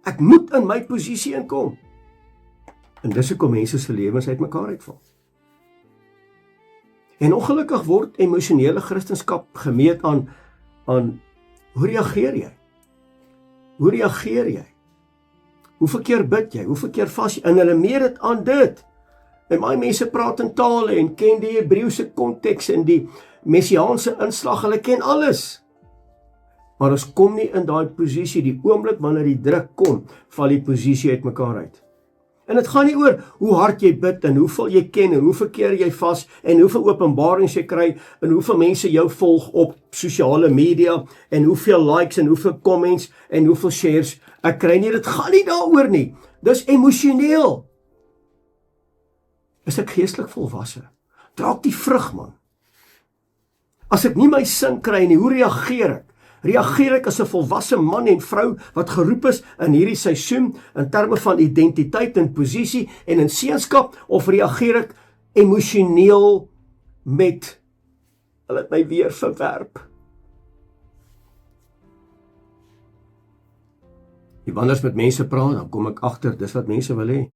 Ek moet in my posisie inkom. En dis hoekom mense se lewens uit mekaar uitval. En ongelukkig word emosionele Christendom gemeet aan hoe reageer jy? Hoe reageer jy? Hoeveel keer bid jy? Hoeveel keer vas jy? En hulle meet dit aan dit. En baie mense praat in tale en ken die Hebreëse konteks en die messiaanse inslag, hulle ken alles. Maar ons kom nie in daai posisie, die oomblik wanneer die druk kom, val die posisie uit mekaar uit. En dit gaan nie oor hoe hard jy bid en hoeveel jy ken en hoeveel keer jy vas en hoeveel openbarings jy kry en hoeveel mense jou volg op sosiale media en hoeveel likes en hoeveel comments en hoeveel shares ek kry nie. Dit gaan nie daaroor nie. Dis emosioneel. Is ek geestelik volwasse? Dra ek die vrug, man? As ek nie my sin kry nie, hoe reageer ek? Reageer ek as 'n volwasse man en vrou wat geroep is in hierdie seisoen in terme van identiteit en posisie en in seunskap, of reageer ek emosioneel met hulle het my weer verwerp? Wanneer ons met mense praat, dan kom ek agter dis wat mense wil hê.